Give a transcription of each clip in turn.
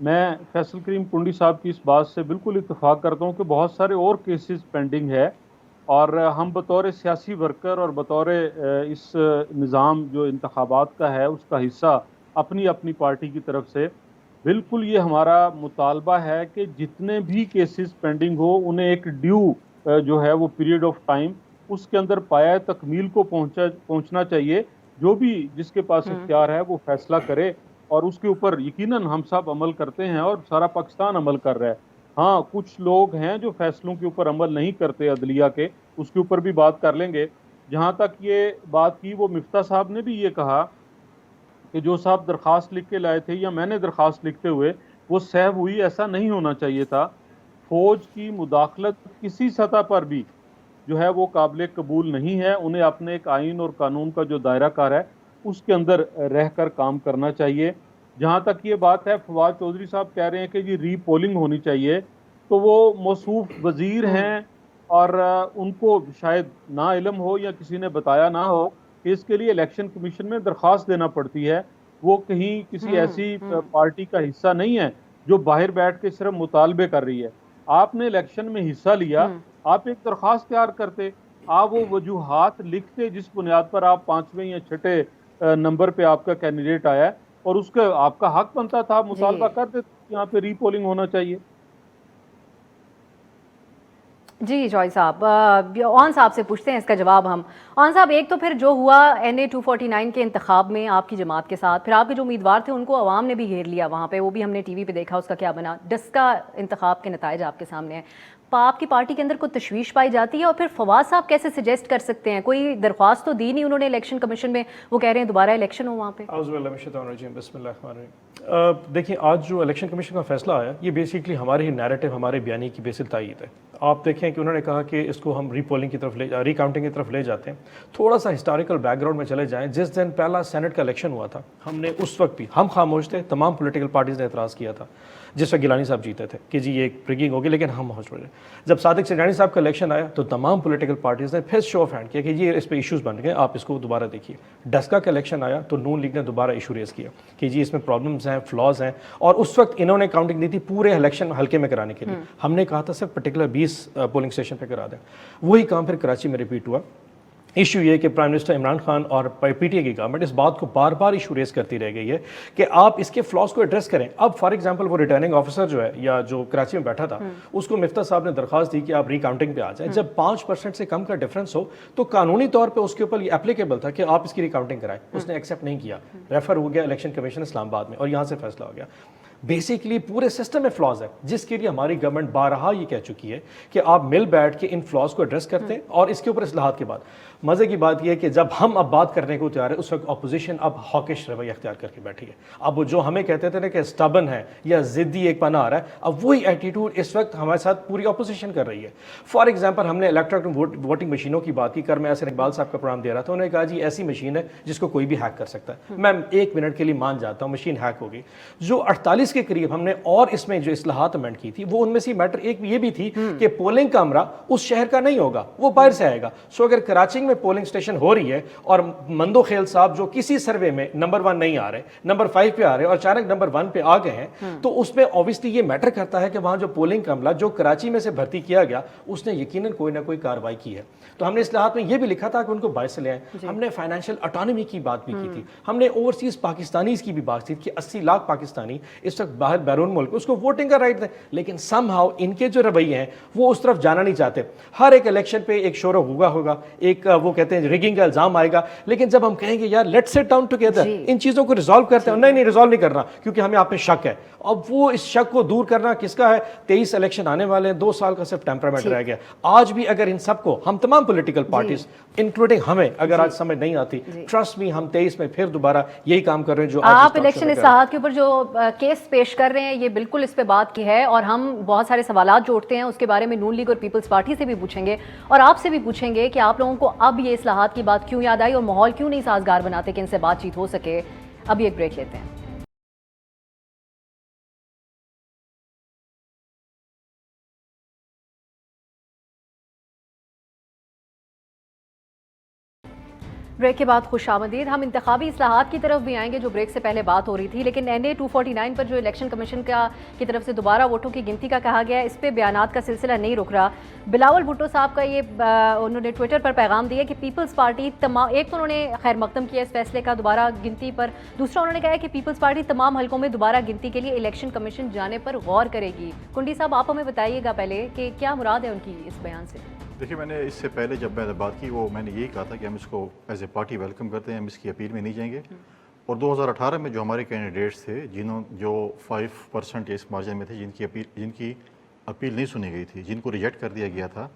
میں فیصل کریم کنڈی صاحب کی اس بات سے بالکل اتفاق کرتا ہوں کہ بہت سارے اور کیسز پینڈنگ ہے، اور ہم بطور سیاسی ورکر اور بطور اس نظام جو انتخابات کا ہے اس کا حصہ اپنی اپنی پارٹی کی طرف سے بالکل یہ ہمارا مطالبہ ہے کہ جتنے بھی کیسز پینڈنگ ہو انہیں ایک ڈیو جو ہے وہ پیریڈ آف ٹائم اس کے اندر پایہ تکمیل کو پہنچنا چاہیے. جو بھی جس کے پاس اختیار ہے وہ فیصلہ کرے، اور اس کے اوپر یقیناً ہم سب عمل کرتے ہیں اور سارا پاکستان عمل کر رہا ہے. ہاں کچھ لوگ ہیں جو فیصلوں کے اوپر عمل نہیں کرتے عدلیہ کے، اس کے اوپر بھی بات کر لیں گے. جہاں تک یہ بات کی، وہ مفتاح صاحب نے بھی یہ کہا کہ جو صاحب درخواست لکھ کے لائے تھے یا میں نے درخواست لکھتے ہوئے وہ سیو ہوئی، ایسا نہیں ہونا چاہیے تھا. فوج کی مداخلت کسی سطح پر بھی جو ہے وہ قابل قبول نہیں ہے. انہیں اپنے ایک آئین اور قانون کا جو دائرہ کار ہے اس کے اندر رہ کر کام کرنا چاہیے. جہاں تک یہ بات ہے، فواد چودھری صاحب کہہ رہے ہیں کہ یہ ری پولنگ ہونی چاہیے، تو وہ موصوف وزیر ہیں اور ان کو شاید نا علم ہو یا کسی نے بتایا نہ ہو کہ اس کے لیے الیکشن کمیشن میں درخواست دینا پڑتی ہے. وہ کہیں کسی ایسی پارٹی کا حصہ نہیں ہے جو باہر بیٹھ کے صرف مطالبے کر رہی ہے. آپ نے الیکشن میں حصہ لیا، آپ ایک درخواست تیار کرتے، آپ وہ وجوہات لکھتے جس بنیاد پر آپ پانچویں یا چھٹے نمبر پہ آپ کا کینڈیڈیٹ آیا ہے، اور اس کا آپ کا حق بنتا تھا، آپ مطالبہ جی کر دیتے یہاں پہ ری پولنگ ہونا چاہیے. جی جوائے صاحب، اون صاحب سے پوچھتے ہیں اس کا جواب ہم. اون صاحب، ایک تو پھر جو ہوا NA 249 کے انتخاب میں آپ کی جماعت کے ساتھ، پھر آپ کے جو امیدوار تھے ان کو عوام نے بھی گھیر لیا وہاں پہ، وہ بھی ہم نے ٹی وی پہ دیکھا اس کا کیا بنا. ڈسکا انتخاب کے نتائج آپ کے سامنے ہیں. آپ کی پارٹی کے اندر کوئی تشویش پائی جاتی ہے؟ اور پھر فواز صاحب کیسے سجیسٹ کر سکتے ہیں؟ کوئی درخواست تو دی نہیں انہوں نے الیکشن کمیشن میں، وہ کہہ رہے ہیں دوبارہ الیکشن ہو وہاں پہ. اعوذ باللہ من الشیطان الرجیم، بسم اللہ الرحمن الرحیم. دیکھیں، آج جو الیکشن کمیشن کا فیصلہ آیا یہ بیسیکلی ہمارے ہی نیریٹو، ہمارے بیانی کی بیسل تائید ہے. آپ دیکھیں کہ انہوں نے کہا کہ اس کو ہم ری پولنگ کی طرف ری کاؤنٹنگ کی طرف لے جاتے ہیں. تھوڑا سا ہسٹوریکل بیک گراؤنڈ میں چلے جائیں. جس دن پہلا سینٹ کا الیکشن ہوا تھا، ہم نے اس وقت بھی ہم خاموش تھے، تمام پولیٹیکل پارٹیز نے اعتراض کیا تھا جس وقت گیلانی صاحب جیتے تھے کہ جی یہ پرگنگ ہوگی، لیکن ہم خاموش رہے. جب صادق سنجانی صاحب کا الیکشن آیا تو تمام پولیٹیکل پارٹیز نے پھر شو آف ہینڈ کیا کہ یہ اس پہ ایشوز بن گئے، آپ اس کو دوبارہ دیکھیے. ڈسکا کا الیکشن آیا تو نون لیگ نے دوبارہ ایشو ریز کیا کہ جی اس میں پرابلمز ہیں، فلاز ہیں، اور اس وقت انہوں نے کاؤنٹنگ دی تھی پورے الیکشن حلقے میں کرانے کے لیے. ہم نے کہا تھا صرف پرٹیکولر 20 پولنگ اسٹیشن پہ کرا دیں. وہی کام پھر کراچی میں ریپیٹ ہوا. ایشو یہ کہ پرائم منسٹر عمران خان اور پی ٹی اے کی گورنمنٹ اس بات کو بار بار ایشو ریز کرتی رہ گئی ہے کہ آپ اس کے فلاز کو ایڈریس کریں. اب فار ایگزامپل وہ ریٹرننگ آفیسر جو ہے یا جو کراچی میں بیٹھا تھا، اس کو مفتاح صاحب نے درخواست دی کہ آپ ری کاؤنٹنگ پہ آ جائیں. جب 5% سے کم کا ڈفرنس ہو تو قانونی طور پہ اس کے اوپر یہ اپلیکیبل تھا کہ آپ اس کی ری کاؤنٹنگ کرائیں. اس نے ایکسیپٹ نہیں کیا، ریفر ہو گیا الیکشن کمیشن اسلام آباد میں، اور یہاں سے فیصلہ ہو گیا. بیسیکلی پورے سسٹم میں فلاز ہے، جس کے لیے ہماری گورنمنٹ بارہا یہ کہہ چکی ہے کہ آپ مل بیٹھ کے ان فلاز کو ایڈریس کرتے ہیں اور اس کے اوپر اصلاحات کے بعد. مزے کی بات یہ ہے کہ جب ہم اب بات کرنے کو تیار ہے، اس وقت اپوزیشن اب ہاکش رویہ اختیار کر کے بیٹھی ہے. اب وہ جو ہمیں کہتے تھے نا کہ سٹبن ہے یا ضدی ایک پنا آ رہا ہے، اب وہی ایٹیٹیوڈ اس وقت ہمارے ساتھ پوری اپوزیشن کر رہی ہے. فار ایگزامپل ہم نے الیکٹرانک ووٹنگ مشینوں کی بات کی کر، میں ایسے اقبال صاحب کا پروگرام دے رہا تھا، انہوں نے کہا جی ایسی مشین ہے جس کو کوئی بھی ہیک کر سکتا ہے. میں 1 منٹ کے لیے مان جاتا ہوں مشین ہیک ہوگی. جو 48 کے قریب ہم نے اور اس میں جو اصلاحات امینڈ کی تھی، وہ ان میں سے میٹر ایک یہ بھی تھی کہ پولنگ کمرہ اس شہر کا نہیں ہوگا، وہ باہر سے آئے گا. سو اگر کراچی میں پولنگ اسٹیشن ہو رہی ہے اور مندو خیل صاحب جو کسی سروے میں نمبر 1 نہیں آ رہے، نمبر 5 پہ آ رہے اور اچانک نمبر 1 پہ آ گئے ہیں، تو اس میں اوبیسلی یہ میٹر کرتا ہے کہ وہاں جو پولنگ عملہ جو کراچی میں سے بھرتی کیا گیا اس نے یقیناً کوئی نہ کوئی کارروائی کی ہے. تو ہم نے اصلاحات میں یہ بھی لکھا تھا کہ ان کو باہر سے لے آئیں. ہم نے فائنینشیل اٹانومی کی بات بھی کی تھی. ہم نے اوورسیز پاکستانیز کی بھی بات کی کہ 80 لاکھ پاکستانی اس وقت باہر بیرون ملک اس کو ووٹنگ کا رائٹ دیں، لیکن سم ہاؤ ان کے جو رویے ہیں وہ اس طرف جانا نہیں چاہتے. ہر ایک الیکشن پہ ایک شور ہوگا، ایک وہ کہتے ہیں ریگنگ کا الزام آئے گا، لیکن جب ہم کہیں گے یار لیٹس سٹ ڈاؤن ٹوگیدر، ان چیزوں کو ریزالو کرتے ہیں، نہیں ریزالو نہیں کرنا کیونکہ ہمیں آپ پہ شک ہے. اب وہ اس شک کو دور کرنا کس کا ہے؟ 23 الیکشن آنے والے ہیں، 2 سال کا صرف ٹیمپرامنٹ رہ گیا. آج بھی اگر ان سب کو ہم تمام پولیٹیکل پارٹیز انکلوڈنگ ہمیں اگر آج سمجھ نہیں آتی، ٹرسٹ می ہم 23 میں پھر دوبارہ یہی کام کر رہے ہیں جو آپ الیکشن اصلاحات کے اوپر جو کیس پیش کر رہے ہیں، یہ بالکل اس پہ بات کی ہے، اور ہم بہت سارے سوالات جو اٹھتے ہیں اس کے بارے میں نون لیگ اور پیپلز پارٹی سے بھی پوچھیں گے اور آپ سے بھی پوچھیں گے کہ آپ لوگوں کو اب یہ اصلاحات کی بات کیوں یاد آئی اور ماحول کیوں نہیں سازگار بناتے کہ ان سے بات چیت ہو سکے. ابھی ایک بریک لیتے ہیں. بریک کے بعد خوش آمدید. ہم انتخابی اصلاحات کی طرف بھی آئیں گے جو بریک سے پہلے بات ہو رہی تھی, لیکن NA 249 پر جو الیکشن کمیشن کی طرف سے دوبارہ ووٹوں کی گنتی کا کہا گیا ہے, اس پہ بیانات کا سلسلہ نہیں رک رہا. بلاول بھٹو صاحب کا یہ انہوں نے ٹویٹر پر پیغام دیا کہ پیپلز پارٹی ایک تو انہوں نے خیر مقدم کیا اس فیصلے کا دوبارہ گنتی پر, دوسرا انہوں نے کہا ہے کہ پیپلز پارٹی تمام حلقوں میں دوبارہ گنتی کے لیے الیکشن کمیشن جانے پر غور کرے گی. کنڈی صاحب آپ ہمیں بتائیے گا پہلے کہ کیا مراد ہے ان کی اس بیان سے. دیکھیے, میں نے اس سے پہلے جب میں نے بات کی وہ میں نے یہی کہا تھا کہ ہم اس کو ایز اے پارٹی ویلکم کرتے ہیں, ہم اس کی اپیل میں نہیں جائیں گے. اور 2018 میں جو ہمارے کینڈیڈیٹس تھے جو 5% اس مارجن میں تھے جن کی اپیل نہیں سنی گئی تھی, جن کو ریجیکٹ کر دیا گیا تھا,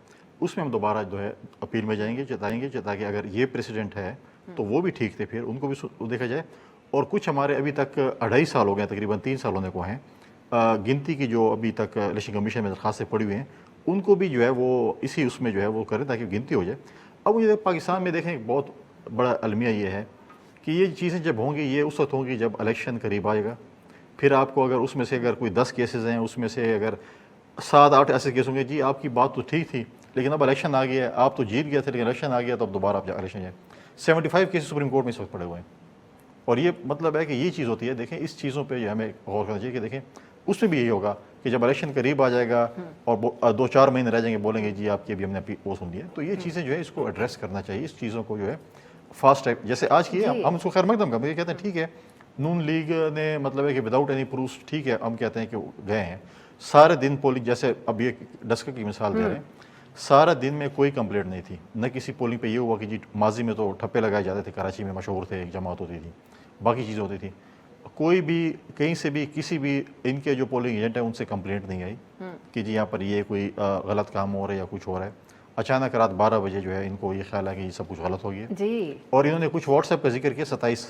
اس میں ہم دوبارہ جو ہے اپیل میں جائیں گے, جتائیں گے تاکہ اگر یہ پریسیڈنٹ ہے تو وہ بھی ٹھیک تھے, پھر ان کو بھی دیکھا جائے. اور کچھ ہمارے ابھی تک 2.5 سال ہو گئے, تقریباً 3 سال ہونے کو ہیں گنتی کی, جو ابھی تک الیکشن کمیشن میں درخواستیں پڑی ہوئی ہیں, ان کو بھی جو ہے وہ اسی اس میں جو ہے وہ کریں تاکہ گنتی ہو جائے. اب مجھے پاکستان میں دیکھیں بہت بڑا المیہ یہ ہے کہ یہ چیزیں جب ہوں گی یہ اس وقت ہوں گی جب الیکشن قریب آئے گا. پھر آپ کو اگر اس میں سے اگر کوئی 10 کیسز ہیں, اس میں سے اگر 7-8 ایسے کیس ہوں گے, جی آپ کی بات تو ٹھیک تھی لیکن اب الیکشن آ گیا ہے, آپ تو جیت گئے تھے لیکن الیکشن آ گیا تو اب دوبارہ آپ الیکشن جائیں. 75 کیسز سپریم کورٹ میں اس وقت پڑے ہوئے ہیں. اور یہ مطلب ہے کہ یہ چیز ہوتی ہے. دیکھیں اس چیزوں پہ ہمیں غور کرنا چاہیے کہ دیکھیں اس میں بھی یہی ہوگا کہ جب الیکشن قریب آ جائے گا اور 2-4 مہینے رہ جائیں گے, بولیں گے جی آپ کی ابھی ہم نے وہ سن لیا. تو یہ چیزیں جو ہے اس کو ایڈریس کرنا چاہیے, اس چیزوں کو جو ہے فاسٹ ٹریک جیسے آج کی ہے ہم اس کو خیر مقدم کرتے ہیں, کہتے ہیں ٹھیک ہے نون لیگ نے مطلب ہے کہ وداؤٹ اینی پروفس ٹھیک ہے, ہم کہتے ہیں کہ گئے ہیں سارے دن پولنگ, جیسے اب یہ ڈسکا کی مثال دے رہے ہیں, سارا دن میں کوئی کمپلینٹ نہیں تھی, نہ کسی پولنگ پہ یہ ہوا کہ جی ماضی میں تو ٹھپے لگائے جاتے تھے, کراچی میں مشہور تھے, ایک جماعت ہوتی تھی, باقی چیزیں ہوتی تھی, کوئی بھی کہیں سے بھی کسی بھی ان کے جو پولنگ ایجنٹ ہیں ان سے کمپلینٹ نہیں آئی کہ جی یہاں پر یہ کوئی غلط کام ہو رہا ہے یا کچھ ہو رہا ہے. اچانک رات 12 بجے جو ہے ان کو یہ خیال ہے کہ یہ سب کچھ غلط ہو گیا جی, اور انہوں نے کچھ واٹس ایپ کا ذکر کیا, 27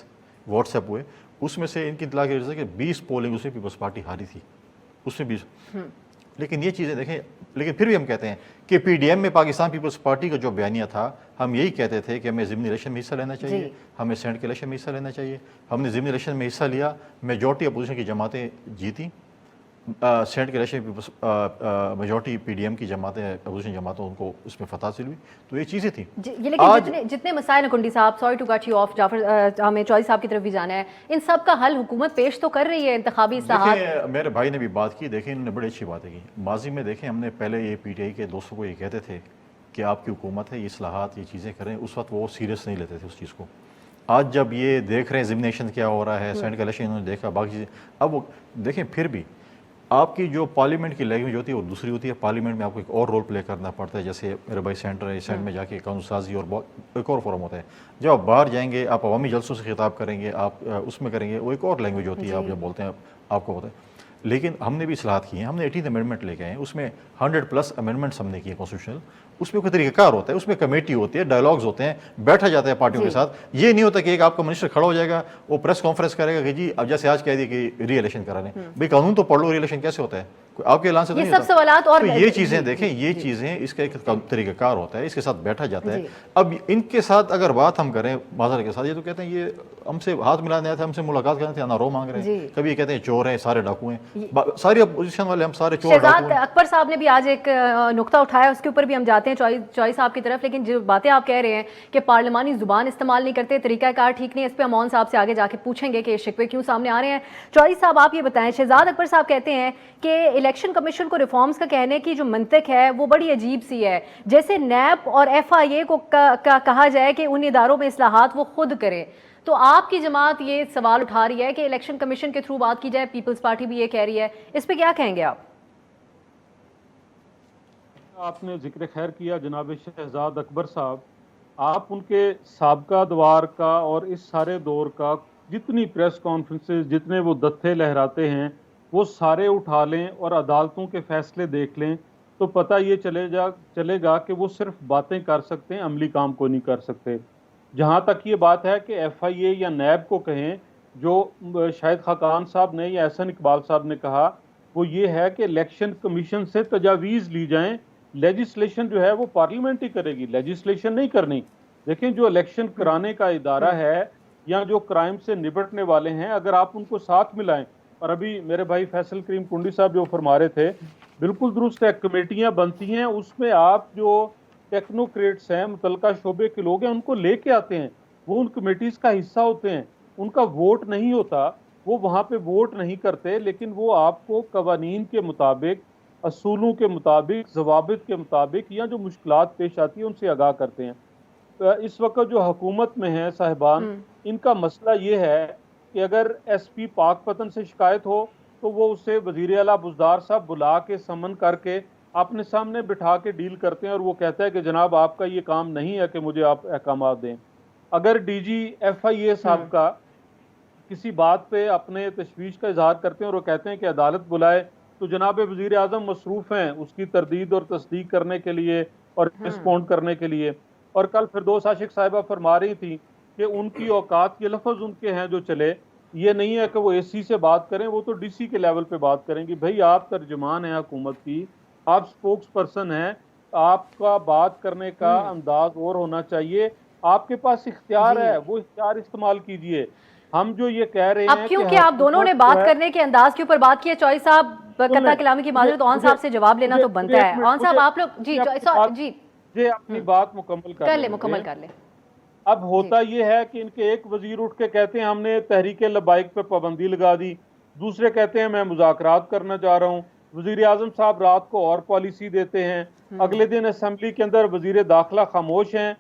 واٹس ایپ ہوئے, اس میں سے ان کی اطلاع کی وجہ سے کہ 20 پولنگ اس میں پیپلز پارٹی ہاری تھی, اس میں 20. لیکن یہ چیزیں دیکھیں, لیکن پھر بھی ہم کہتے ہیں کہ PDM میں پاکستان پیپلز پارٹی کا جو بیانیہ تھا, ہم یہی کہتے تھے کہ ہمیں ضمنی الیکشن میں حصہ لینا چاہیے, ہمیں سینٹ کے الیکشن میں حصہ لینا چاہیے. ہم نے ضمنی الیکشن میں حصہ لیا, میجورٹی اپوزیشن کی جماعتیں جیتیں, سینٹ کے الیکشن میجورٹی PDM کی جماعتیں اپوزیشن جماعتوں ان کو اس میں فتح حاصل ہوئی. تو یہ چیزیں تھیں. یہ لیکن جتنے مسائل ہیں کنڈی صاحب, sorry to cut you off Jafar, ہمیں چوہدری صاحب کی طرف بھی جانا ہے, ان سب کا حل حکومت پیش تو کر رہی ہے انتخابی اصلاحات. میرے بھائی نے بھی بات کی, دیکھیں انہوں نے بڑی اچھی باتیں کی. ماضی میں دیکھیں ہم نے پہلے یہ PTI کے دوستوں کو یہ کہتے تھے کہ آپ کی حکومت ہے, یہ اصلاحات یہ چیزیں کریں, اس وقت وہ سیریس نہیں لیتے تھے اس چیز کو. آج جب یہ دیکھ رہے ہیں ضمنیشن کیا ہو رہا ہے, سینٹ کا الیکشن انہوں نے دیکھا, باقی چیزیں, اب وہ دیکھیں پھر بھی آپ کی جو پارلیمنٹ کی لینگویج ہوتی ہے وہ دوسری ہوتی ہے. پارلیمنٹ میں آپ کو ایک اور رول پلے کرنا پڑتا ہے, جیسے میرے بھائی سینٹر ہے, سینٹ میں جا کے قانون سازی اور ایک اور فورم ہوتا ہے. جب آپ باہر جائیں گے آپ عوامی جلسوں سے خطاب کریں گے, آپ اس میں کریں گے, وہ ایک اور لینگویج ہوتی ہے, آپ جب بولتے ہیں آپ کو ہوتا ہے. لیکن ہم نے بھی اصلاحات کی ہیں, ہم نے 18 امینڈمنٹ لے کے آئے ہیں, اس میں 100+ امینڈمنٹس ہم نے کیے کانسٹیٹیوشنل. اس میں کوئی طریقہ کار ہوتا ہے, اس میں کمیٹی ہوتی ہے, ڈائلاگز ہوتے ہیں, بیٹھا جاتا ہے پارٹیوں کے ساتھ. یہ نہیں ہوتا کہ ایک آپ کا منسٹر کھڑا ہو جائے گا, وہ پریس کانفرنس کرے گا کہ جی اب جیسے آج کہہ دی کہ ری الیکشن کرا لیں. بھائی قانون تو پڑھ لو, ری الیکشن کیسے ہوتا ہے, آپ کے اعلان سے یہ سب سوالات. اور یہ چیزیں دیکھیں, یہ چیزیں اس کا ایک طریقہ کار ہوتا ہے, اس کے ساتھ بیٹھا جاتا ہے. اب ان کے ساتھ اگر بات ہم کریں معذر کے ساتھ, یہ تو کہتے ہیں یہ ہم سے ہاتھ ملانے آئے تھے, ہم سے ملاقات کرنے تھے, آنا رو مانگ رہے ہیں. کبھی یہ کہتے ہیں چور ہیں, سارے ڈاکو ہیں, ساری اپوزیشن والے ہم سارے چور ڈاکو ہیں. اکبر صاحب نے بھی آج ایک نقطہ اٹھایا, اس کے اوپر بھی ہم جاتے ہیں چوہدری صاحب کی طرف. لیکن جو باتیں آپ کہہ رہے ہیں کہ پارلیمانی زبان استعمال نہیں کرتے, طریقہ کار ٹھیک نہیں, اس پہ امون صاحب سے آگے جا کے پوچھیں گے کہ شکوے کیوں سامنے آ رہے ہیں. چوہدری صاحب آپ یہ بتائیں, شہزاد اکبر صاحب کہتے ہیں کہ الیکشن کمیشن کو ریفارمز کا کہنے کی جو منطق ہے وہ بڑی عجیب سی ہے, جیسے نیب اور FIA کو کہا جائے کہ ان اداروں میں اصلاحات وہ خود کرے. تو آپ کی جماعت یہ سوال اٹھا رہی ہے کہ الیکشن کمیشن کے تھرو بات کی جائے, پیپلز پارٹی بھی یہ کہہ رہی ہے, اس پہ کیا کہیں گے آپ؟ آپ نے ذکر خیر کیا جناب شہزاد اکبر صاحب, آپ ان کے سابقہ دوار کا اور اس سارے دور کا جتنی پریس کانفرنسز, جتنے وہ دتھے لہراتے ہیں, وہ سارے اٹھا لیں اور عدالتوں کے فیصلے دیکھ لیں تو پتہ یہ چلے گا کہ وہ صرف باتیں کر سکتے ہیں, عملی کام کو نہیں کر سکتے. جہاں تک یہ بات ہے کہ FIA یا نیب کو کہیں, جو شاہد خاقان صاحب نے یا احسن اقبال صاحب نے کہا وہ یہ ہے کہ الیکشن کمیشن سے تجاویز لی جائیں, لیجسلیشن جو ہے وہ پارلیمنٹ ہی کرے گی, لیجسلیشن نہیں کرنی. دیکھیں جو الیکشن کرانے کا ادارہ ہے یا جو کرائم سے نبٹنے والے ہیں, اگر آپ ان کو ساتھ ملائیں, اور ابھی میرے بھائی فیصل کریم کنڈی صاحب جو فرما رہے تھے بالکل درست ہے, کمیٹیاں بنتی ہیں, اس میں آپ جو ٹیکنوکریٹس ہیں, متعلقہ شعبے کے لوگ ہیں, ان کو لے کے آتے ہیں. وہ ان کمیٹیز کا حصہ ہوتے ہیں, ان کا ووٹ نہیں ہوتا, وہ وہاں پہ ووٹ نہیں کرتے, لیکن وہ آپ کو قوانین کے مطابق, اصولوں کے مطابق, ضوابط کے مطابق یا جو مشکلات پیش آتی ہیں ان سے آگاہ کرتے ہیں. اس وقت جو حکومت میں ہیں صاحبان, ان کا مسئلہ یہ ہے کہ اگر ایس پی پاک پتن سے شکایت ہو تو وہ اسے وزیر اعلیٰ بزدار صاحب بلا کے سمن کر کے اپنے سامنے بٹھا کے ڈیل کرتے ہیں, اور وہ کہتا ہے کہ جناب آپ کا یہ کام نہیں ہے کہ مجھے آپ احکامات دیں. اگر ڈی جی ایف آئی اے صاحب کا کسی بات پہ اپنے تشویش کا اظہار کرتے ہیں اور وہ کہتے ہیں کہ عدالت بلائے, تو جناب وزیر اعظم مصروف ہیں اس کی تردید اور تصدیق کرنے کے لیے اور رسپونڈ کرنے کے لیے. اور کل فردوس عاشق صاحبہ فرما رہی تھی کہ ان کی اوقات, یہ لفظ ان کے ہیں جو چلے, یہ نہیں ہے کہ وہ اے سی سے بات کریں, وہ تو ڈی سی کے لیول پہ بات کریں گی. بھائی آپ ترجمان ہیں حکومت کی, آپ سپوکس پرسن ہیں, آپ کا بات کرنے کا انداز اور ہونا چاہیے, آپ کے پاس اختیار ہے, وہ اختیار استعمال کیجئے. ہم جو یہ کہہ رہے ہیں اب کیونکہ آپ دونوں نے بات کرنے کے انداز کے اوپر بات کی ہے, چوئی صاحب قطع کلامی کی معذرت, اون صاحب سے جواب لینا تو بنتا ہے. اون صاحب آپ لوگ جی جی اپنی بات مکمل کر لیں. اب ہوتا یہ ہے کہ ان کے ایک وزیر اٹھ کے کہتے ہیں ہم نے تحریک لبائک پہ پابندی لگا دی, دوسرے کہتے ہیں میں مذاکرات کرنا چاہ رہا ہوں, وزیر اعظم صاحب رات کو اور پالیسی دیتے ہیں, اگلے دن اسمبلی کے اندر وزیر داخلہ خاموش ہیں,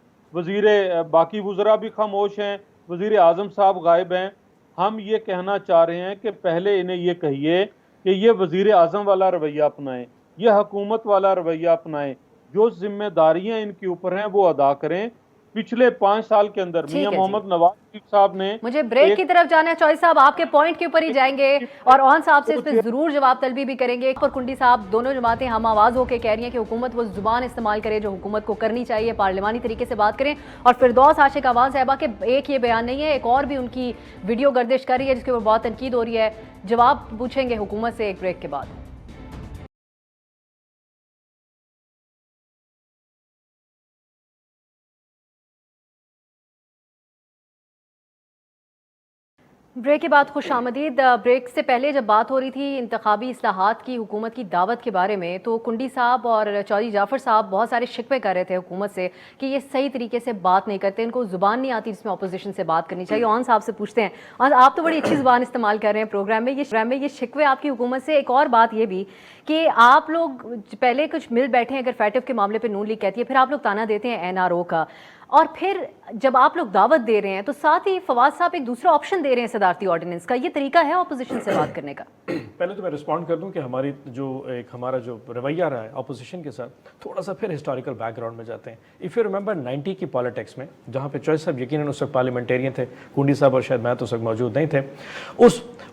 باقی وزراء بھی خاموش ہیں, وزیر اعظم صاحب غائب ہیں. ہم یہ کہنا چاہ رہے ہیں کہ پہلے انہیں یہ کہیے کہ یہ وزیر اعظم والا رویہ اپنائیں, یہ حکومت والا رویہ اپنائیں, جو ذمہ داریاں ان کے اوپر ہیں وہ ادا کریں. پچھلے 5 سال کے اندر میاں محمد نواز شریف صاحب نے, مجھے بریک کی طرف جانا ہے, چوئی صاحب آپ کے پوائنٹ کے اوپر ہی جائیں گے اور اون صاحب سے اس پہ ضرور جواب طلبی بھی کریں گے. اور کنڈی صاحب, دونوں جماعتیں ہم آواز ہو کے کہہ رہی ہیں کہ حکومت وہ زبان استعمال کرے جو حکومت کو کرنی چاہیے, پارلیمانی طریقے سے بات کریں. اور فردوس عاشق آواز صاحبہ کے ایک یہ بیان نہیں ہے, ایک اور بھی ان کی ویڈیو گردش کر رہی ہے جس کے اوپر بہت تنقید ہو رہی ہے. جواب پوچھیں گے حکومت سے ایک بریک کے بعد. بریک کے بعد خوش آمدید. بریک سے پہلے جب بات ہو رہی تھی انتخابی اصلاحات کی حکومت کی دعوت کے بارے میں, تو کنڈی صاحب اور چودھری جعفر صاحب بہت سارے شکوے کر رہے تھے حکومت سے کہ یہ صحیح طریقے سے بات نہیں کرتے, ان کو زبان نہیں آتی جس میں اپوزیشن سے بات کرنی چاہیے. اون صاحب سے پوچھتے ہیں, اور آپ تو بڑی اچھی زبان استعمال کر رہے ہیں پروگرام میں, یہ شکوے آپ کی حکومت سے. ایک اور بات یہ بھی کہ آپ لوگ پہلے کچھ مل بیٹھے ہیں, اگر فیٹف کے معاملے پہ نون لیگ کہتی ہے, پھر آپ لوگ تانا دیتے ہیں این آر او کا, اور پھر جب آپ لوگ دعوت دے رہے ہیں تو ساتھ ہی فواد صاحب ایک دوسرا آپشن دے رہے ہیں صدارتی آرڈیننس کا. یہ طریقہ ہے اپوزیشن سے بات کرنے کا؟ پہلے تو میں رسپونڈ کر دوں کہ ہمارا جو رویہ رہا ہے اپوزیشن کے ساتھ, تھوڑا سا پھر ہسٹوریکل بیک گراؤنڈ میں جاتے ہیں. اف یو ریمبر 90 کی پالیٹکس میں, جہاں پہ چوئی صاحب یقیناً اس وقت پارلیمنٹیرین تھے, کنڈی صاحب اور شاید میں تو اس وقت موجود نہیں تھے,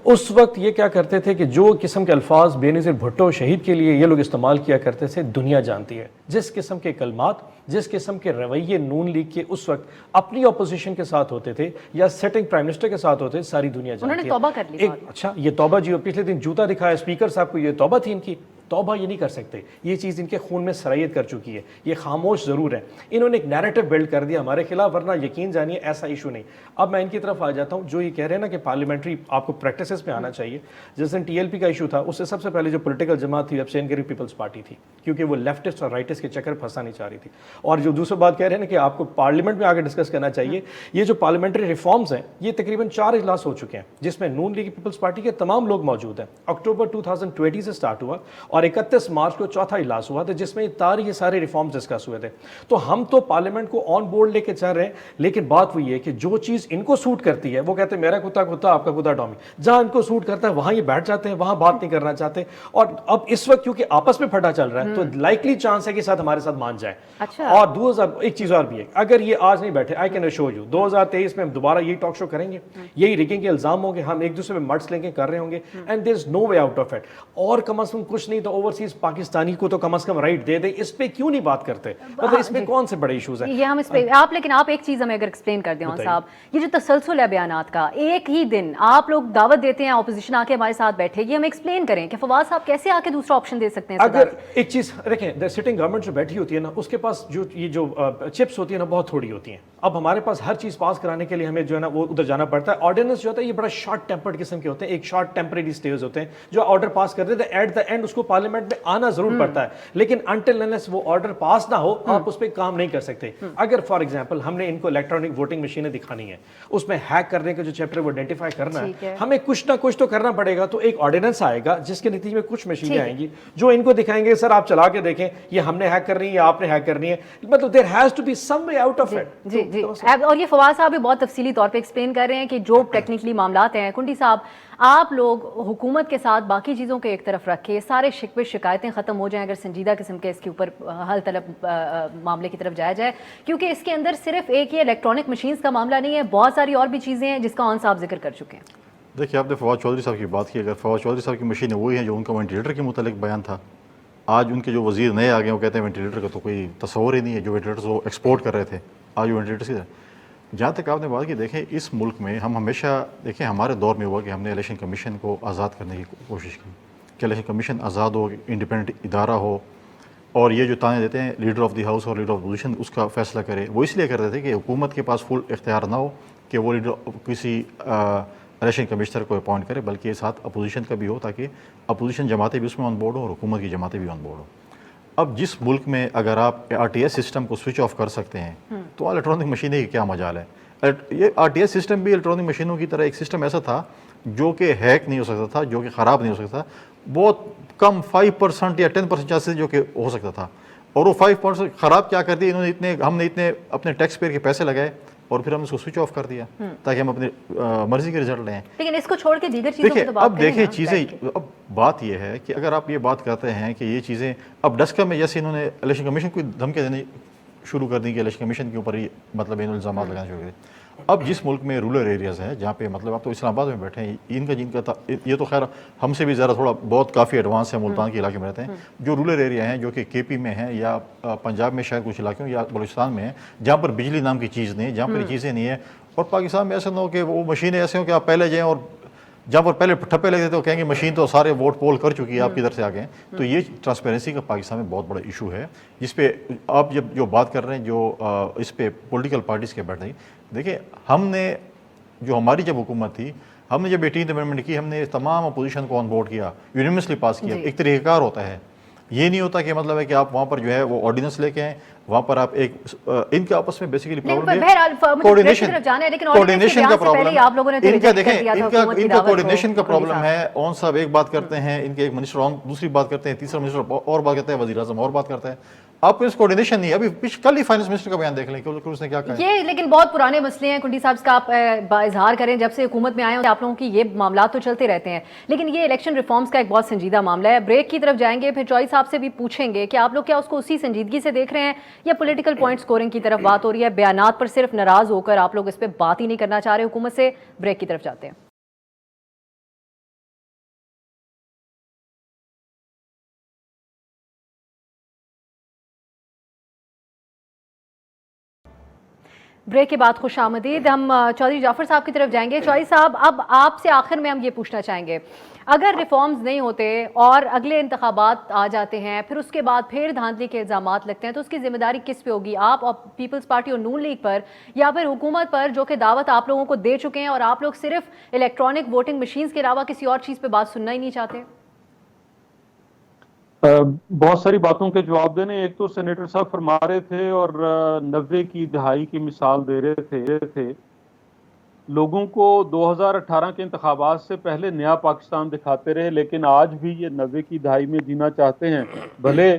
اس وقت یہ کیا کرتے تھے کہ جو قسم کے الفاظ بے نظیر بھٹو شہید کے لیے یہ لوگ استعمال کیا کرتے تھے, دنیا جانتی ہے. جس قسم کے کلمات, جس قسم کے رویے نون لیگ کے اس وقت اپنی اپوزیشن کے ساتھ ہوتے تھے یا سیٹنگ پرائم منسٹر کے ساتھ ہوتے, ساری دنیا جانتی ہے. انہوں نے توبہ کر لی. اچھا, یہ توبہ جی, پچھلے دن جوتا دکھایا اسپیکر صاحب کو, یہ توبہ تھی ان کی. توبہ یہ نہیں کر سکتے, یہ چیز ان کے خون میں سرائیت کر چکی ہے. یہ خاموش ضرور ہے, انہوں نے ایک نیریٹو بلڈ کر دیا ہمارے خلاف, ورنہ یقین جانیے ایسا ایشو نہیں. اب میں ان کی طرف آ جاتا ہوں, جو یہ کہہ رہے ہیں نا کہ پارلیمنٹری آپ کو پریکٹسز پہ آنا چاہیے. جس دن ٹی ایل پی کا ایشو تھا, اس سے سب سے پہلے جو پولیٹیکل جماعت تھی ابسٹین گری پیپلز پارٹی تھی, کیونکہ وہ لیفٹسٹ اور رائٹسٹ کے چکر پھنسا نہیں چاہ رہی تھی. اور جو دوسری بات کہہ رہے ہیں نا کہ آپ کو پارلیمنٹ میں آ کے ڈسکس کرنا چاہیے, یہ جو پارلیمنٹری ریفارمز ہیں یہ تقریباً 4 اجلاس ہو چکے ہیں, جس میں نون لیگ پیپلز پارٹی کے تمام لوگ موجود ہیں. اکتوبر 2020 سے سٹارٹ ہوا اور 31 مارچ کو چوتھا اجلاس ہوا تھا, جس میں یہ سارے ریفارمز ڈسکس ہوئے تھے. تو ہم تو پارلیمنٹ کو آن بورڈ لے کے چل رہے ہیں, لیکن بات وہ یہ ہے کہ جو چیز ان کو سوٹ کرتی ہے وہ کہتے ہیں میرا کتا کتا, آپ کا کتا ٹامی. جہاں ان کو سوٹ کرتا ہے وہاں یہ بیٹھ جاتے ہیں, وہاں بات نہیں کرنا چاہتے. اور اب اس وقت کیونکہ آپس میں پھٹا چل رہا ہے, تو لائکلی چانس ہے کہ ہمارے ساتھ مان جائے. اور 2000 ایک چیز اور بھی ہے, اگر یہ آج نہیں بیٹھے, آئی کین شو یو 2023 میں ہم دوبارہ یہی ٹاک شو کریں گے, یہی ریگنگ کے الزام ہوں گے, ہم ایک دوسرے میں مڈس لے کے کر رہے ہوں گے, and there is no way out of it. اور کم از کم کچھ نہیں تو اوورسیز پاکستانی کو تو کم از کم رائٹ دے دیں. اس پہ کیوں نہیں بات کرتے, مطلب اس میں کون سے بڑے ایشوز ہیں؟ یہ ہم اس پہ آپ, لیکن آپ ایک چیز ہمیں اگر ایکسپلین کر دیں اون صاحب, یہ جو تسلسل ہے بیانات کا, ایک ہی دن آپ لوگ دعوت دیتے ہیں اپوزیشن آ کے ہمارے ساتھ بیٹھے, یہ ہمیں ایکسپلین کریں کہ فواد صاحب کیسے آ کے دوسرا آپشن دے سکتے ہیں. اگر ایک چیز دیکھیں, سٹنگ گورنمنٹ جو بیٹھی ہوتی ہے نا, اس کے پاس جو یہ جو چپس ہوتی ہیں نا بہت تھوڑی ہوتی ہیں. اب ہمارے پاس ہر چیز پاس کرانے کے لیے ہمیں جو ہے نا وہ ادھر جانا پڑتا ہے. آرڈیننس جو ہوتا ہے یہ بڑا شارٹ ٹیمپرڈ قسم کے ہوتے ہیں, ایک شارٹ ٹیمپریری سٹیز ہوتے ہیں جو آرڈر پاس کر دیتے ہیں, ایٹ دا اینڈ اس کو پارلیمنٹ میں آنا ضرور پڑتا ہے, لیکن انٹل انلیس وہ آرڈر پاس نہ ہو آپ اس پہ کام نہیں کر سکتے. اگر فار ایگزامپل ہم نے ان کو الیکٹرانک ووٹنگ مشینیں دکھانی ہے, اس میں ہیک کرنے کا جو چیپٹر وہ آئیڈینٹیفائی کرنا ہے, ہمیں کچھ نہ کچھ تو کرنا پڑے گا. تو ایک آرڈیننس آئے گا جس کے نتیجے میں کچھ مشینیں آئیں گی جو ان کو دکھائیں گے سر آپ چلا کے دیکھیں یہ ہم نے ہیک کرنی ہے یا آپ نے ہیک کرنی ہے, مطلب there has to be some way out of it. جی جی. اور یہ فواز صاحب بھی بہت تفصیلی طور پہ ایکسپلین کر رہے ہیں کہ جو ٹیکنیکلی معاملات ہیں. کنڈی صاحب آپ لوگ حکومت کے ساتھ باقی چیزوں کو ایک طرف رکھے, سارے شکوے شکایتیں ختم ہو جائیں اگر سنجیدہ قسم کے اس کے اوپر حل طلب معاملے کی طرف جایا جائے, کیونکہ اس کے اندر صرف ایک یہ الیکٹرانک مشینز کا معاملہ نہیں ہے, بہت ساری اور بھی چیزیں ہیں جس کا آن صاحب ذکر کر چکے ہیں. دیکھیے آپ نے فواد چودھری صاحب کی بات کی, اگر فواد چودھری صاحب کی مشینیں وہی ہیں جو ان کا وینٹیلیٹر کے متعلق بیان تھا, آج ان کے جو وزیر نئے آ گئے وہ کہتے ہیں وینٹیلیٹر کا تو کوئی تصور ہی نہیں ہے, جو وینٹیلیٹر وہ ایکسپورٹ کر رہے تھے آج وہ وینٹیلیٹر کی. جہاں تک آپ نے بات کی, دیکھیں اس ملک میں ہم ہمیشہ دیکھیں ہمارے دور میں ہوا کہ ہم نے الیکشن کمیشن کو آزاد کرنے کی کوشش کی کہ الیکشن کمیشن آزاد ہو, انڈیپینڈنٹ ادارہ ہو, اور یہ جو تانے دیتے ہیں لیڈر آف دی ہاؤس اور لیڈر آف اپوزیشن اس کا فیصلہ کرے, وہ اس لیے کرتے تھے کہ حکومت کے پاس فل اختیار نہ ہو کہ وہ لیڈر کسی الیکشن کمشنر کو اپوائنٹ کرے, بلکہ ساتھ اپوزیشن کا بھی ہو تاکہ اپوزیشن جماعتیں بھی اس میں آن بورڈ ہوں اور حکومت کی جماعتیں بھی آن بورڈ ہوں. اب جس ملک میں اگر آپ آر ٹی ایس سسٹم کو سوئچ آف کر سکتے ہیں تو الیکٹرانک مشینیں کی کیا مجال ہے. یہ آر ٹی ایس سسٹم بھی الیکٹرانک مشینوں کی طرح ایک سسٹم ایسا تھا جو کہ ہیک نہیں ہو سکتا تھا, جو کہ خراب نہیں ہو سکتا, بہت کم 5% یا 10% چانسز جو کہ ہو سکتا تھا, اور وہ 5% خراب کیا کر دی انہوں نے, ہم نے اتنے اپنے ٹیکس پیئر کے پیسے لگائے اور پھر ہم اس کو سوئچ آف کر دیا تاکہ ہم اپنی مرضی کے رزلٹ لیں. لیکن اس کو چھوڑ کے دیگر چیزوں کی تو بات اب دیکھیں چیزیں, اب بات یہ ہے کہ اگر آپ یہ بات کرتے ہیں کہ یہ چیزیں اب ڈسکا میں جیسے انہوں نے الیکشن کمیشن کو دھمکیاں دینے شروع کر دی کہ الیکشن کمیشن کے اوپر ہی مطلب ان الزامات لگانا شروع کر دیں. اب جس ملک میں رورل ایریاز ہیں جہاں پہ مطلب آپ تو اسلام آباد میں بیٹھے ہیں, جن کا یہ تو خیر ہم سے بھی زیادہ تھوڑا بہت کافی ایڈوانس ہے, ملتان کے علاقے میں رہتے ہیں, جو رورل ایریا ہیں جو کہ کے پی میں ہیں یا پنجاب میں شاید کچھ علاقوں یا بلوچستان میں ہیں جہاں پر بجلی نام کی چیز نہیں ہے, جہاں پر یہ چیزیں نہیں ہیں, اور پاکستان میں ایسا نہ ہو کہ وہ مشینیں ایسے ہوں کہ آپ پہلے جائیں اور جہاں پر پہلے ٹھپے لگ دیتے وہ کہیں گے مشین تو سارے ووٹ پول کر چکی ہے آپ کی طرف سے آ گئے. تو یہ ٹرانسپیرنسی کا پاکستان میں بہت بڑا ایشو ہے جس پہ آپ جب جو بات کر رہے ہیں, جو اس پہ پولیٹیکل پارٹیز کے بیٹھ رہی. دیکھیں ہم نے جو ہماری جب حکومت تھی, ہم نے جب 18th امینڈمنٹ کی, ہم نے تمام اپوزیشن کو آن بورڈ کیا, یونیورسلی پاس کیا. ایک طریقہ کار ہوتا ہے, یہ نہیں ہوتا کہ مطلب ہے کہ آپ وہاں پر جو ہے وہ آرڈیننس لے کے آئیں, وہاں پر آپ ایک ان کے آپس میں بیسیکلی پرابلم ہے کوآرڈینیشن کا پرابلم. ان کا دیکھیں ان کا کوآرڈینیشن کا پرابلم ہے. اون صاحب ایک بات کرتے ہیں, ان کے ایک منسٹر دوسری بات کرتے ہیں, تیسرا منسٹر اور بات کرتے ہیں, وزیر اعظم اور بات کرتا ہے. آپ کو اس کوآرڈینیشن نہیں. ابھی کل ہی فائنانس منسٹر کا بیان دیکھ لیں کہ اس نے کیا کہا. یہ لیکن بہت پرانے مسئلے ہیں کنڈی صاحب, اس کا آپ اظہار کریں. جب سے حکومت میں آئے ہیں آپ لوگوں کی یہ معاملات تو چلتے رہتے ہیں, لیکن یہ الیکشن ریفارمز کا ایک بہت سنجیدہ معاملہ ہے. بریک کی طرف جائیں گے, پھر چوئی صاحب سے بھی پوچھیں گے کہ آپ لوگ کیا اس کو اسی سنجیدگی سے دیکھ رہے ہیں یا پولیٹیکل پوائنٹ سکورنگ کی طرف بات ہو رہی ہے, بیانات پر صرف ناراض ہو کر آپ لوگ اس پہ بات ہی نہیں کرنا چاہ رہے حکومت سے. بریک کی طرف جاتے ہیں. بریک کے بعد خوش آمدید. ہم چودھری جعفر صاحب کی طرف جائیں گے. چودھری صاحب اب آپ سے آخر میں ہم یہ پوچھنا چاہیں گے, اگر ریفارمز نہیں ہوتے اور اگلے انتخابات آ جاتے ہیں, پھر اس کے بعد پھر دھاندلی کے الزامات لگتے ہیں, تو اس کی ذمہ داری کس پہ ہوگی, آپ اور پیپلز پارٹی اور نون لیگ پر, یا پھر حکومت پر جو کہ دعوت آپ لوگوں کو دے چکے ہیں اور آپ لوگ صرف الیکٹرانک ووٹنگ مشینز کے علاوہ کسی اور چیز پہ بات سننا ہی نہیں چاہتے؟ بہت ساری باتوں کے جواب دینے. ایک تو سینیٹر صاحب فرما رہے تھے اور 90 کی دہائی کی مثال دے رہے تھے. لوگوں کو 2018 کے انتخابات سے پہلے نیا پاکستان دکھاتے رہے, لیکن آج بھی یہ 90 کی دہائی میں جینا چاہتے ہیں. بھلے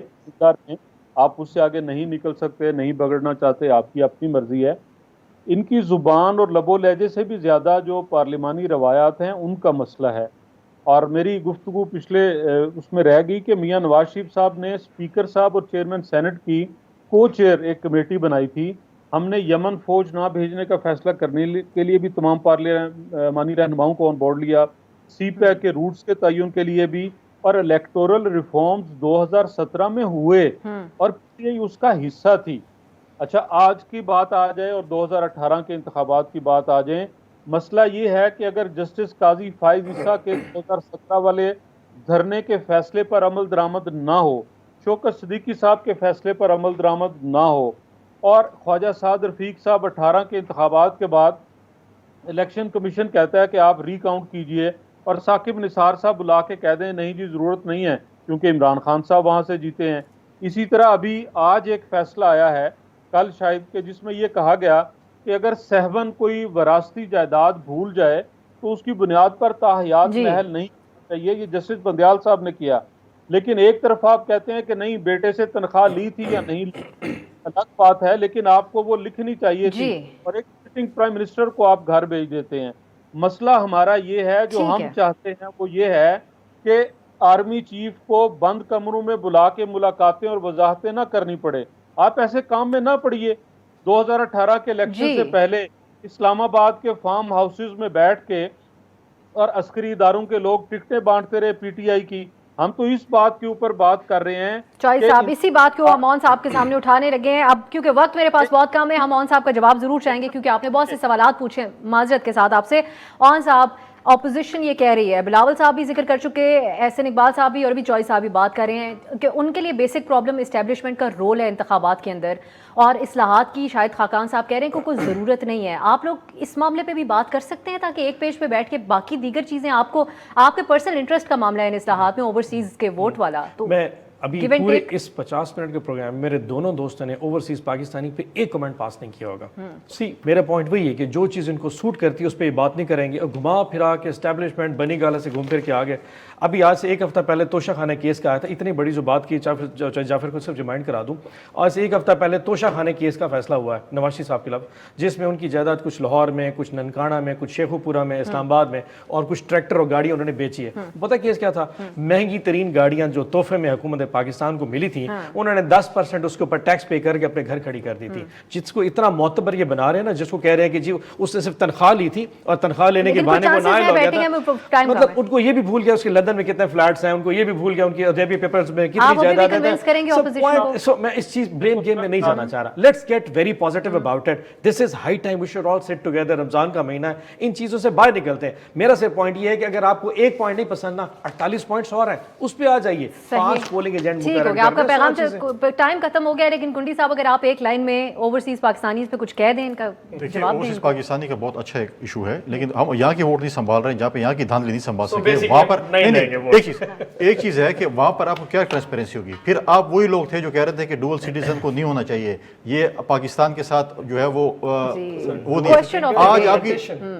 آپ اس سے آگے نہیں نکل سکتے, نہیں بگڑنا چاہتے, آپ کی اپنی مرضی ہے. ان کی زبان اور لب و لہجے سے بھی زیادہ جو پارلیمانی روایات ہیں ان کا مسئلہ ہے. اور میری گفتگو پچھلے اس میں رہ گئی کہ میاں نواز شریف صاحب نے اسپیکر صاحب اور چیئرمین سینٹ کی کو چیئر ایک کمیٹی بنائی تھی. ہم نے یمن فوج نہ بھیجنے کا فیصلہ کرنے کے لیے بھی تمام پارلیمانی رہنماؤں کو آن بورڈ لیا, سی پیک کے روٹس کے تعین کے لیے بھی, اور الیکٹورل ریفارمز 2017 میں ہوئے اور یہی اس کا حصہ تھی. اچھا آج کی بات آ جائے اور 2018 کے انتخابات کی بات آ جائیں, مسئلہ یہ ہے کہ اگر جسٹس قاضی فائز عیسیٰ کے 2017 والے دھرنے کے فیصلے پر عمل درآمد نہ ہو, شوکت صدیقی صاحب کے فیصلے پر عمل درآمد نہ ہو, اور خواجہ سعد رفیق صاحب 18 کے انتخابات کے بعد الیکشن کمیشن کہتا ہے کہ آپ ری کاؤنٹ کیجئے اور ثاقب نثار صاحب بلا کے کہہ دیں نہیں جی ضرورت نہیں ہے کیونکہ عمران خان صاحب وہاں سے جیتے ہیں. اسی طرح ابھی آج ایک فیصلہ آیا ہے کل شاید کہ جس میں یہ کہا گیا کہ اگر سہون کوئی وراثتی جائیداد بھول جائے تو اس کی بنیاد پر تاحیات محل نہیں چاہیے. یہ جسٹس بندیال صاحب نے کیا. لیکن ایک طرف آپ کہتے ہیں کہ نہیں بیٹے سے تنخواہ لی تھی یا نہیں لی الگ بات ہے, لیکن آپ کو وہ لکھنی چاہیے تھی اور ایک سٹنگ پرائم منسٹر کو آپ گھر بھیج دیتے ہیں. مسئلہ ہمارا یہ ہے جو ہم چاہتے ہیں وہ یہ ہے کہ آرمی چیف کو بند کمروں میں بلا کے ملاقاتیں اور وضاحتیں نہ کرنی پڑے. آپ ایسے کام میں نہ پڑیے. 2018 کے الیکشن سے پہلے اسلام آباد کے فارم ہاؤسز میں بیٹھ کے اور عسکری اداروں کے لوگ ٹکٹیں بانٹتے رہے پی ٹی آئی کی. ہم تو اس بات کے اوپر بات کر رہے ہیں. چوائس صاحب اسی بات کو ہم صاحب کے سامنے اٹھانے لگے ہیں اب, کیونکہ وقت میرے پاس بہت کم ہے. ہم صاحب کا جواب ضرور چاہیں گے کیونکہ آپ نے بہت سے سوالات پوچھے معذرت کے ساتھ آپ سے. صاحب اپوزیشن یہ کہہ رہی ہے, بلاول صاحب بھی ذکر کر چکے, احسن اقبال صاحب بھی اور بھی چوائس صاحب بھی بات کر رہے ہیں کہ ان کے لیے بیسک پرابلم اسٹیبلشمنٹ کا رول ہے انتخابات کے اندر, اور اصلاحات کی شاید خاقان صاحب کہہ رہے ہیں کہ کوئی ضرورت نہیں ہے. آپ لوگ اس معاملے پہ بھی بات کر سکتے ہیں تاکہ ایک پیج پہ بیٹھ کے باقی دیگر چیزیں آپ کو, آپ کے پرسنل انٹرسٹ کا معاملہ ہے ان اصلاحات میں, اوورسیز کے ووٹ والا, تو میں ابھی پورے اس 50 منٹ کے پروگرام میں میرے دونوں دوستوں نے اوورسیز پاکستانی پہ ایک کمنٹ پاس نہیں کیا ہوگا. میرا پوائنٹ وہی ہے کہ جو چیز ان کو سوٹ کرتی ہے اس پہ یہ بات نہیں کریں گے, اور گھما پھرا کے اسٹیبلشمنٹ بنی گالا سے گھوم پھر کے آگے. ابھی آج سے ایک ہفتہ پہلے توشہ خانہ کیس کا آیا تھا, اتنی بڑی جو بات کی جعفر کو صرف ریمائنڈ کرا دوں, آج سے ایک ہفتہ پہلے توشہ خانہ کیس کا فیصلہ ہوا ہے نواز شریف صاحب کے خلاف, جس میں ان کی جائیداد کچھ لاہور میں, کچھ ننکانہ میں, کچھ شیخو پورہ میں, اسلام آباد میں, اور کچھ ٹریکٹر اور گاڑیاں انہوں نے بیچی ہے. پتہ کیس کیا تھا؟ مہنگی ترین گاڑیاں جو تحفے میں حکومت پاکستان کو ملی تھی, انہوں نے 10% اس کے اوپر ٹیکس پے کر کے اپنے گھر کھڑی کر دی تھی. جس کو اتنا معتبر یہ بنا رہے ہیں نا, جس کو کہہ رہے ہیں کہ جی اس نے صرف تنخواہ لی تھی اور تنخواہ لینے کے بہانے وہ نائل ہو گیا تھا, مطلب ان کو یہ بھی بھول گیا اس کے لندن میں کتنے فلیٹس ہیں, ان کو یہ بھی بھول گیا ان کی ادیبی پیپرز میں کتنی جائیداد ہے. سو میں اس چیز بلیم گیم میں نہیں جانا چاہ رہا. Let's get very positive about it. This is high time we should all sit together. رمضان کا مہینہ ہے, ان چیزوں سے باہر نکلتے ہیں. میرا صرف پوائنٹ یہ ہے کہ اگر آپ کو ایک پوائنٹ نہیں پسند نا, 48 پوائنٹس اور ہیں, اس پہ آ جائیے. 5 پولنگ ایجنٹ مقرر آپ کا پیغام ٹائم ختم ہو گیا, لیکن کنڈی صاحب اگر آپ ایک لائن میں اوورسیز پاکستانیز پہ کچھ کہہ دیں, ان کا دیکھیں اوورسیز پاکستانی کا بہت اچھا ایشو ہے, لیکن ہم یہاں کے ووٹ نہیں سنبھال رہے ہیں, جہاں پہ یہاں کی دھاندلی نہیں سنبھال سکتے. وہاں پر ایک چیز ہے کہ وہاں پر آپ کو کیا ٹرانسپیرنسی ہوگی. پھر آپ وہی لوگ تھے جو کہہ رہے تھے کہ ڈوئل سٹیزن کو نہیں ہونا چاہیے, یہ پاکستان کے ساتھ جو ہے وہ نہیں. آج آپ کی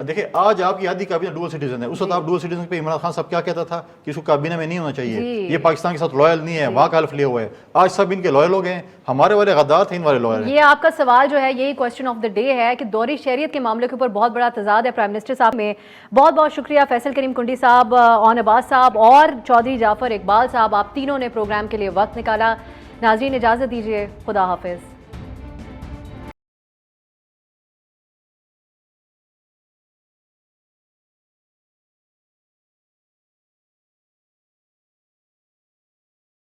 دیکھیں, آج آپ کی آدھی کابینہ ڈوئل سٹیزن ہے. اس وقت آپ ڈوئل سٹیزن پہ عمران خان صاحب کیا کہتا تھا کہ اس کو کابینہ میں نہیں ہونا چاہیے, یہ پاکستان کے ساتھ لوئل نہیں ہے, وہاں کا حلف لیا ہوا ہے. آج سب ان کے لوئل ہو گئے ہیں, ہمارے والے غدار تھے, ان والے لوئل ہیں. یہ آپ کا سوال جو ہے یہی کوسچن آف دا ڈے ہے کہ دوہری شہریت کے معاملے کے اوپر بہت بڑا تضاد ہے پرائم منسٹر صاحب میں. بہت بہت شکریہ فیصل کریم کنڈی صاحب, اون عباس صاحب اور چودھری جعفر اقبال صاحب, آپ تینوں نے پروگرام کے لیے وقت نکالا. ناظرین اجازت دیجیے, خدا حافظ.